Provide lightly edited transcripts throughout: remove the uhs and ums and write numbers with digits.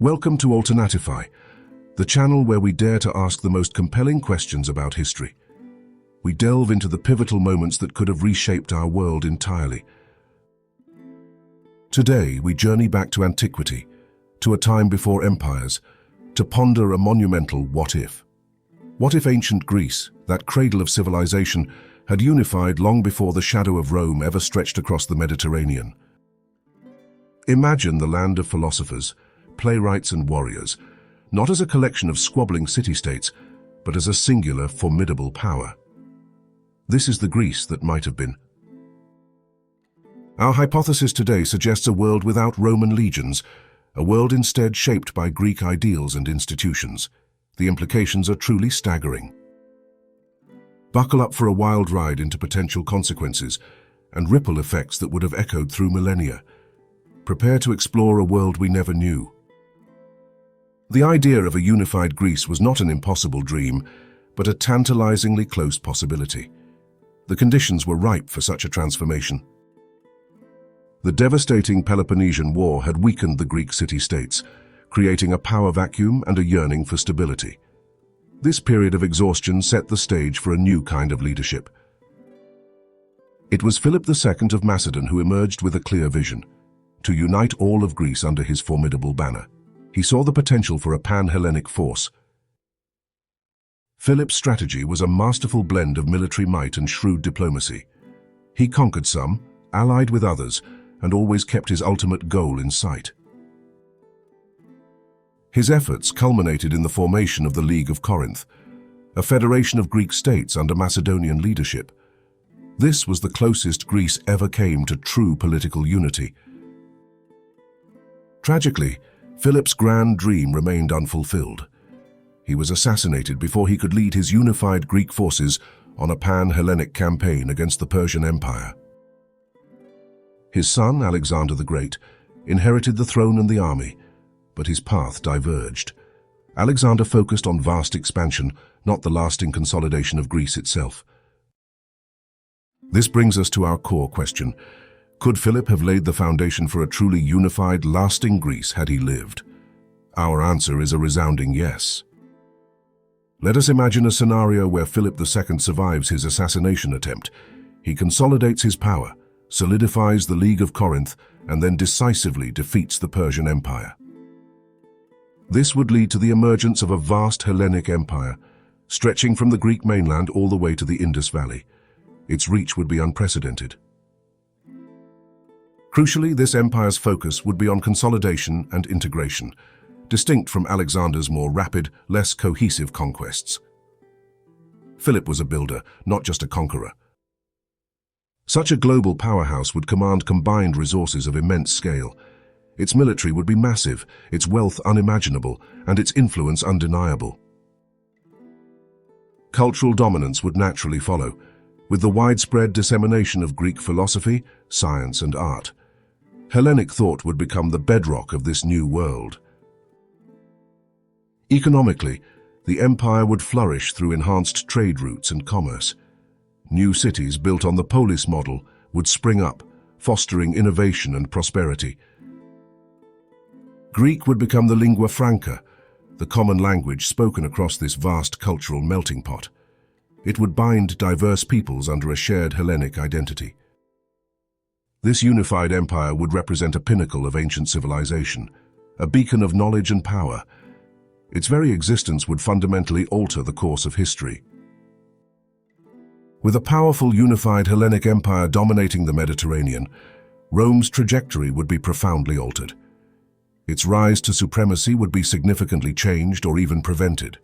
Welcome to Alternatify, the channel where we dare to ask the most compelling questions about history. We delve into the pivotal moments that could have reshaped our world entirely. Today, we journey back to antiquity, to a time before empires, to ponder a monumental what if. What if ancient Greece, that cradle of civilization, had unified long before the shadow of Rome ever stretched across the Mediterranean? Imagine the land of philosophers, playwrights and warriors, not as a collection of squabbling city-states, but as a singular, formidable power. This is the Greece that might have been. Our hypothesis today suggests a world without Roman legions, a world instead shaped by Greek ideals and institutions. The implications are truly staggering. Buckle up for a wild ride into potential consequences and ripple effects that would have echoed through millennia. Prepare to explore a world we never knew. The idea of a unified Greece was not an impossible dream, but a tantalizingly close possibility. The conditions were ripe for such a transformation. The devastating Peloponnesian War had weakened the Greek city-states, creating a power vacuum and a yearning for stability. This period of exhaustion set the stage for a new kind of leadership. It was Philip II of Macedon who emerged with a clear vision: to unite all of Greece under his formidable banner. He saw the potential for a pan-Hellenic force. Philip's strategy was a masterful blend of military might and shrewd diplomacy. He conquered some, allied with others, and always kept his ultimate goal in sight. His efforts culminated in the formation of the League of Corinth, a federation of Greek states under Macedonian leadership. This was the closest Greece ever came to true political unity. Tragically, Philip's grand dream remained unfulfilled. He was assassinated before he could lead his unified Greek forces on a pan-Hellenic campaign against the Persian Empire. His son, Alexander the Great, inherited the throne and the army, but his path diverged. Alexander focused on vast expansion, not the lasting consolidation of Greece itself. This brings us to our core question. Could Philip have laid the foundation for a truly unified, lasting Greece had he lived? Our answer is a resounding yes. Let us imagine a scenario where Philip II survives his assassination attempt. He consolidates his power, solidifies the League of Corinth, and then decisively defeats the Persian Empire. This would lead to the emergence of a vast Hellenic Empire, stretching from the Greek mainland all the way to the Indus Valley. Its reach would be unprecedented. Crucially, this empire's focus would be on consolidation and integration, distinct from Alexander's more rapid, less cohesive conquests. Philip was a builder, not just a conqueror. Such a global powerhouse would command combined resources of immense scale. Its military would be massive, its wealth unimaginable, and its influence undeniable. Cultural dominance would naturally follow, with the widespread dissemination of Greek philosophy, science, and art. Hellenic thought would become the bedrock of this new world. Economically, the empire would flourish through enhanced trade routes and commerce. New cities built on the polis model would spring up, fostering innovation and prosperity. Greek would become the lingua franca, the common language spoken across this vast cultural melting pot. It would bind diverse peoples under a shared Hellenic identity. This unified empire would represent a pinnacle of ancient civilization, a beacon of knowledge and power. Its very existence would fundamentally alter the course of history. With a powerful unified Hellenic empire dominating the Mediterranean, Rome's trajectory would be profoundly altered. Its rise to supremacy would be significantly changed or even prevented.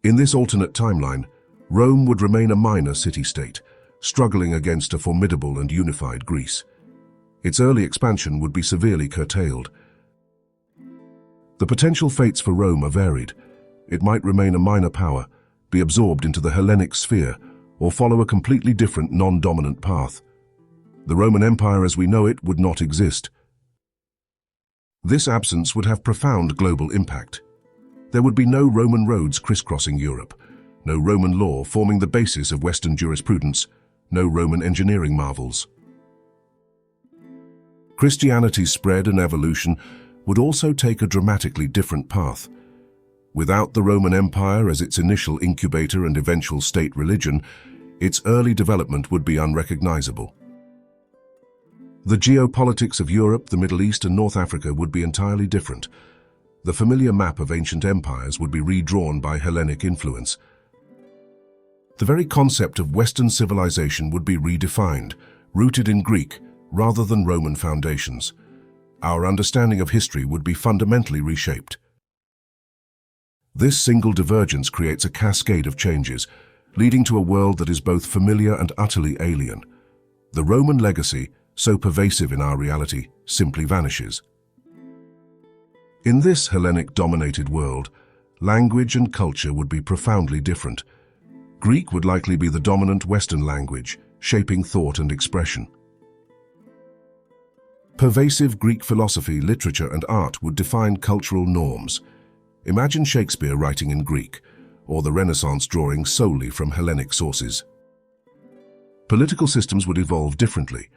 In this alternate timeline, Rome would remain a minor city-state, struggling against a formidable and unified Greece. Its early expansion would be severely curtailed. The potential fates for Rome are varied. It might remain a minor power, be absorbed into the Hellenic sphere, or follow a completely different non-dominant path. The Roman Empire as we know it would not exist. This absence would have profound global impact. There would be no Roman roads crisscrossing Europe, no Roman law forming the basis of Western jurisprudence, no Roman engineering marvels. Christianity's spread and evolution would also take a dramatically different path. Without the Roman Empire as its initial incubator and eventual state religion, its early development would be unrecognizable. The geopolitics of Europe, the Middle East, and North Africa would be entirely different. The familiar map of ancient empires would be redrawn by Hellenic influence. The very concept of Western civilization would be redefined, rooted in Greek rather than Roman foundations. Our understanding of history would be fundamentally reshaped. This single divergence creates a cascade of changes, leading to a world that is both familiar and utterly alien. The Roman legacy, so pervasive in our reality, simply vanishes. In this Hellenic-dominated world, language and culture would be profoundly different. Greek would likely be the dominant Western language, shaping thought and expression. Pervasive Greek philosophy, literature, and art would define cultural norms. Imagine Shakespeare writing in Greek, or the Renaissance drawing solely from Hellenic sources. Political systems would evolve differently,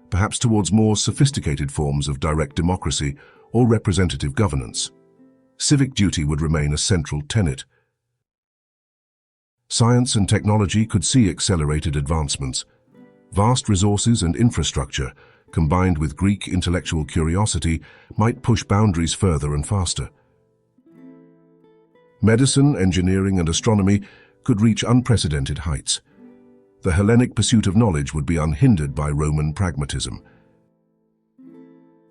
perhaps towards more sophisticated forms of direct democracy or representative governance. Civic duty would remain a central tenet. Science and technology could see accelerated advancements. Vast resources and infrastructure, combined with Greek intellectual curiosity, might push boundaries further and faster. Medicine, engineering, and astronomy could reach unprecedented heights. The Hellenic pursuit of knowledge would be unhindered by Roman pragmatism.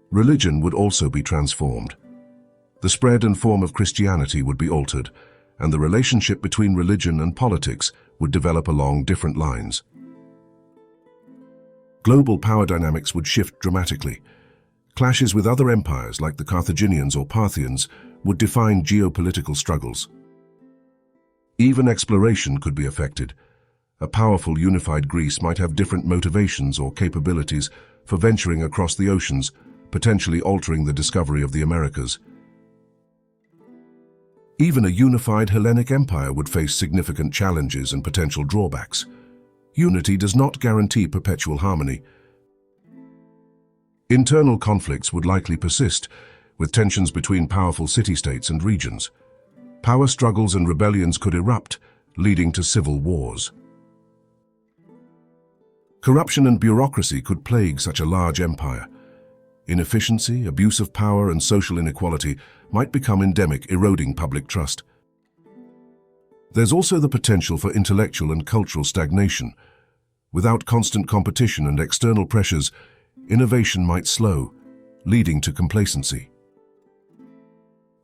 Religion would also be transformed. The spread and form of Christianity would be altered, and the relationship between religion and politics would develop along different lines. Global power dynamics would shift dramatically. Clashes with other empires like the Carthaginians or Parthians would define geopolitical struggles. Even exploration could be affected. A powerful unified Greece might have different motivations or capabilities for venturing across the oceans, potentially altering the discovery of the Americas. Even a unified Hellenic Empire would face significant challenges and potential drawbacks. Unity does not guarantee perpetual harmony. Internal conflicts would likely persist, with tensions between powerful city-states and regions. Power struggles and rebellions could erupt, leading to civil wars. Corruption and bureaucracy could plague such a large empire. Inefficiency, abuse of power, and social inequality might become endemic, eroding public trust. There's also the potential for intellectual and cultural stagnation. Without constant competition and external pressures, innovation might slow, leading to complacency.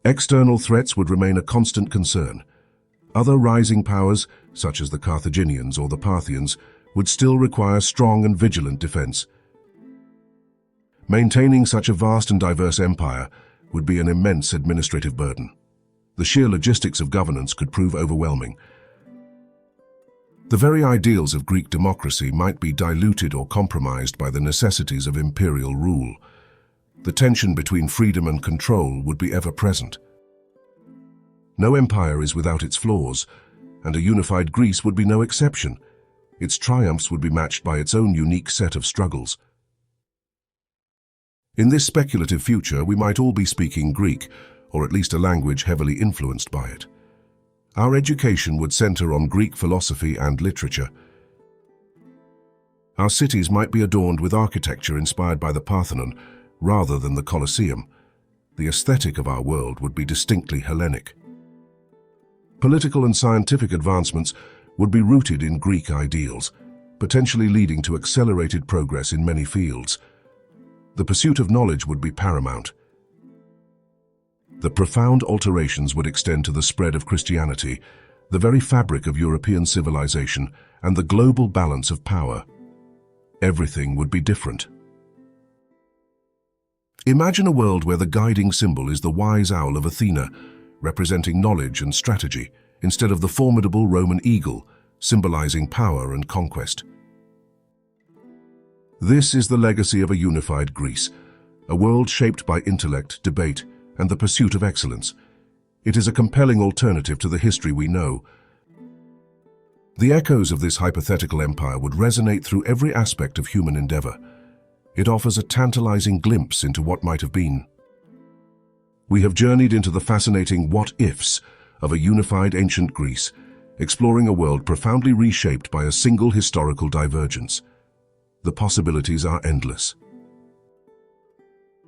External threats would remain a constant concern. Other rising powers, such as the Carthaginians or the Parthians, would still require strong and vigilant defense. Maintaining such a vast and diverse empire would be an immense administrative burden. The sheer logistics of governance could prove overwhelming. The very ideals of Greek democracy might be diluted or compromised by the necessities of imperial rule. The tension between freedom and control would be ever present. No empire is without its flaws, and a unified Greece would be no exception. Its triumphs would be matched by its own unique set of struggles. In this speculative future, we might all be speaking Greek, or at least a language heavily influenced by it. Our education would center on Greek philosophy and literature. Our cities might be adorned with architecture inspired by the Parthenon, rather than the Colosseum. The aesthetic of our world would be distinctly Hellenic. Political and scientific advancements would be rooted in Greek ideals, potentially leading to accelerated progress in many fields. The pursuit of knowledge would be paramount. The profound alterations would extend to the spread of Christianity, the very fabric of European civilization, and the global balance of power. Everything would be different. Imagine a world where the guiding symbol is the wise owl of Athena, representing knowledge and strategy, instead of the formidable Roman eagle, symbolizing power and conquest. This is the legacy of a unified Greece, a world shaped by intellect, debate, and the pursuit of excellence. It is a compelling alternative to the history we know. The echoes of this hypothetical empire would resonate through every aspect of human endeavor. It offers a tantalizing glimpse into what might have been. We have journeyed into the fascinating what-ifs of a unified ancient Greece, exploring a world profoundly reshaped by a single historical divergence. The possibilities are endless.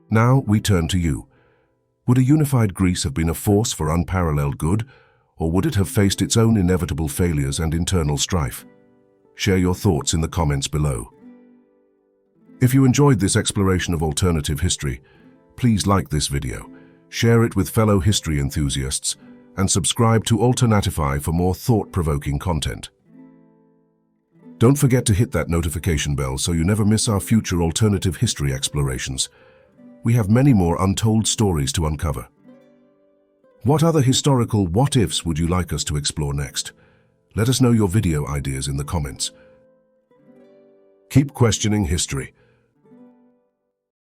Now we turn to you. Would a unified Greece have been a force for unparalleled good, or would it have faced its own inevitable failures and internal strife? Share your thoughts in the comments below. If you enjoyed this exploration of alternative history, please like this video, share it with fellow history enthusiasts, and subscribe to Alternatify for more thought-provoking content. Don't forget to hit that notification bell so you never miss our future alternative history explorations. We have many more untold stories to uncover. What other historical what-ifs would you like us to explore next? Let us know your video ideas in the comments. Keep questioning history.